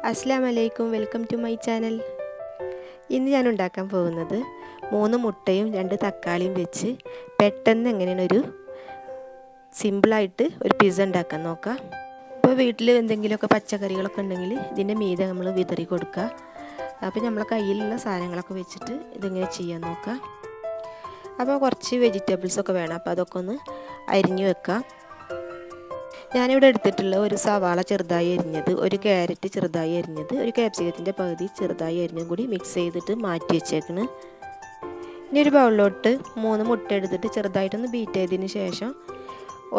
അസ്സലാമലൈക്കും, welcome to my channel. ഇന്ന് ഞാൻ ഉണ്ടാക്കാൻ പോകുന്നത് 3 മുട്ടയും 2 തക്കാളിയും വെച്ച് പെട്ടെന്ന് എങ്ങനെയാണ് സിമ്പിളായിട്ട് ഒരു പിസ്സ ഉണ്ടാക്കാൻ നോക്കാം. ഇപ്പോൾ വീട്ടിൽ എന്തെങ്കിലുമൊക്കെ പച്ചക്കറികളൊക്കെ ഉണ്ടെങ്കിൽ ഇതിൻ്റെ മീതെ നമ്മൾ വിതറി കൊടുക്കുക. അപ്പോൾ നമ്മളെ കയ്യിലുള്ള സാധനങ്ങളൊക്കെ വെച്ചിട്ട് ഇതെങ്ങനെ ചെയ്യാൻ നോക്കാം. അപ്പോൾ കുറച്ച് വെജിറ്റബിൾസൊക്കെ വേണം, അപ്പോൾ അതൊക്കെ ഒന്ന് അരിഞ്ഞു വെക്കാം. ഞാനിവിടെ എടുത്തിട്ടുള്ള ഒരു സവാള ചെറുതായി അരിഞ്ഞത്, ഒരു ക്യാരറ്റ് ചെറുതായി അരിഞ്ഞത്, ഒരു ക്യാപ്സിക്കത്തിൻ്റെ പകുതി ചെറുതായി അരിഞ്ഞതും കൂടി മിക്സ് ചെയ്തിട്ട് മാറ്റി വെച്ചേക്കണ്. ഇനി ഒരു ബൗളിലോട്ട് 3 മുട്ട എടുത്തിട്ട് ചെറുതായിട്ടൊന്ന് ബീറ്റ് ചെയ്തതിന് ശേഷം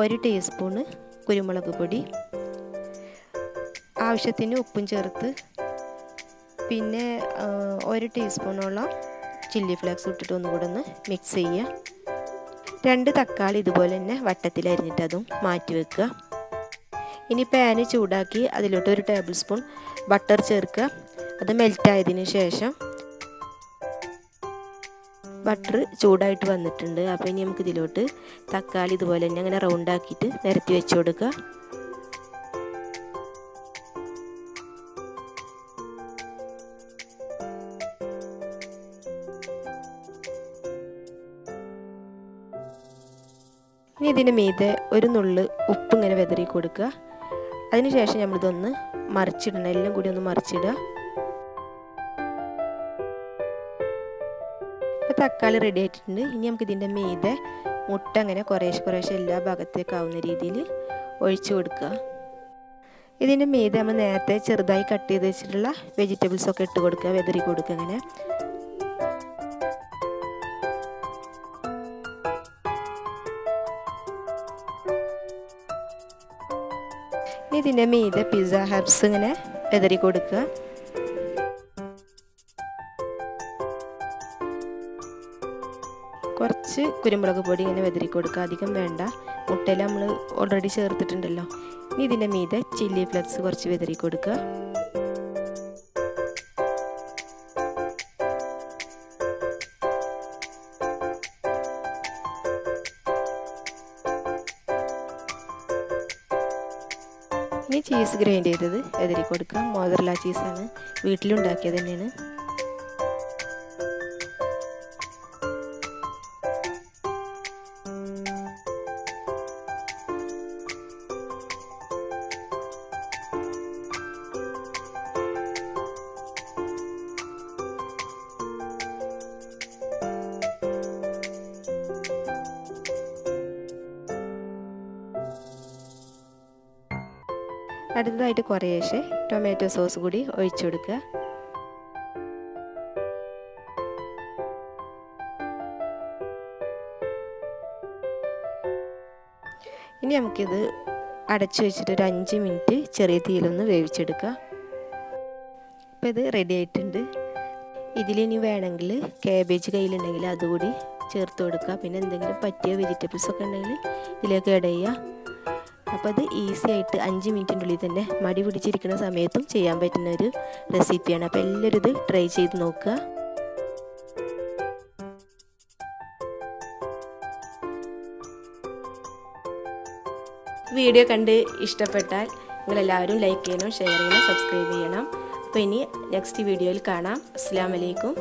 1 ടീസ്പൂണ് കുരുമുളക് പൊടി, ആവശ്യത്തിന് ഉപ്പും ചേർത്ത്, പിന്നെ 1 ടീസ്പൂണോളം ചില്ലി ഫ്ലേക്സ് ഇട്ടിട്ട് ഒന്നുകൂടെ ഒന്ന് മിക്സ് ചെയ്യുക. 2 തക്കാളി ഇതുപോലെ തന്നെ വട്ടത്തിൽ അരിഞ്ഞിട്ട് അതും മാറ്റി വെക്കുക. ഇനി പാന് ചൂടാക്കി അതിലോട്ട് 1 ടേബിൾ സ്പൂൺ ബട്ടർ ചേർക്കുക. അത് മെൽറ്റായതിന് ശേഷം ബട്ടർ ചൂടായിട്ട് വന്നിട്ടുണ്ട്. അപ്പോൾ ഇനി നമുക്ക് ഇതിലോട്ട് തക്കാളി ഇതുപോലെ തന്നെ അങ്ങനെ റൗണ്ടാക്കിയിട്ട് നിരത്തി വെച്ച് കൊടുക്കുക. ഇനി ഇതിന് മീതെ ഒരു നുള്ള് ഉപ്പ് ഇങ്ങനെ വിതറി കൊടുക്കുക. അതിനുശേഷം നമ്മളിതൊന്ന് മറിച്ചിടണം, എല്ലാം കൂടി ഒന്ന് മറിച്ചിടുക. ഇപ്പോൾ തക്കാളി റെഡി ആയിട്ടുണ്ട്. ഇനി നമുക്ക് ഇതിൻ്റെ മീതെ മുട്ട അങ്ങനെ കുറേശ്ശെ എല്ലാ ഭാഗത്തേക്കാവുന്ന രീതിയിൽ ഒഴിച്ചു കൊടുക്കുക. ഇതിൻ്റെ മീതെ നമ്മൾ നേരത്തെ ചെറുതായി കട്ട് ചെയ്ത് വെച്ചിട്ടുള്ള വെജിറ്റബിൾസൊക്കെ ഇട്ട് കൊടുക്കുക, വിതറി കൊടുക്കുക. അങ്ങനെ ഇനി ഇതിൻ്റെ മീതെ പിസ്സ ഹെർബ്സ് ഇങ്ങനെ വിതറി കൊടുക്കുക. കുറച്ച് കുരുമുളക് പൊടി ഇങ്ങനെ വിതറി കൊടുക്കുക, അധികം വേണ്ട, മുട്ടയിൽ നമ്മൾ ഓൾറെഡി ചേർത്തിട്ടുണ്ടല്ലോ. ഇനി ഇതിൻ്റെ മീതെ ചില്ലി ഫ്ലേക്സ് കുറച്ച് വിതറി കൊടുക്കുക. ഇനി ചീസ് ഗ്രൈൻഡ് ചെയ്തത് വിതറി കൊടുക്കുക. മോസറല്ല ചീസാണ്, വീട്ടിലുണ്ടാക്കിയത് തന്നെയാണ്. അടുത്തതായിട്ട് കുറേശ്ശെ ടൊമാറ്റോ സോസ് കൂടി ഒഴിച്ചു കൊടുക്കുക. ഇനി നമുക്കിത് അടച്ചു വെച്ചിട്ട് ഒരു 5 മിനിറ്റ് ചെറിയ തീയിലൊന്ന് വേവിച്ചെടുക്കുക. അപ്പോൾ ഇത് റെഡി ആയിട്ടുണ്ട്. ഇതിലിനി വേണമെങ്കിൽ കാബേജ് കയ്യിലുണ്ടെങ്കിൽ അതുകൂടി ചേർത്ത് കൊടുക്കുക. പിന്നെ എന്തെങ്കിലും പറ്റിയ വെജിറ്റബിൾസൊക്കെ ഉണ്ടെങ്കിൽ ഇതിലേക്ക് ആഡ് ചെയ്യുക. അപ്പോൾ അത് ഈസി ആയിട്ട് 5 മിനിറ്റിൻ്റെ ഉള്ളിൽ തന്നെ മടി പിടിച്ചിരിക്കുന്ന സമയത്തും ചെയ്യാൻ പറ്റുന്ന ഒരു റെസിപ്പിയാണ്. അപ്പോൾ എല്ലാവരും ഇത് ട്രൈ ചെയ്ത് നോക്കുക. വീഡിയോ കണ്ട് ഇഷ്ടപ്പെട്ടാൽ നിങ്ങളെല്ലാവരും ലൈക്ക് ചെയ്യണം, ഷെയർ ചെയ്യണം, സബ്സ്ക്രൈബ് ചെയ്യണം. അപ്പോൾ ഇനി നെക്സ്റ്റ് വീഡിയോയിൽ കാണാം. അസ്സലാമു അലൈക്കും.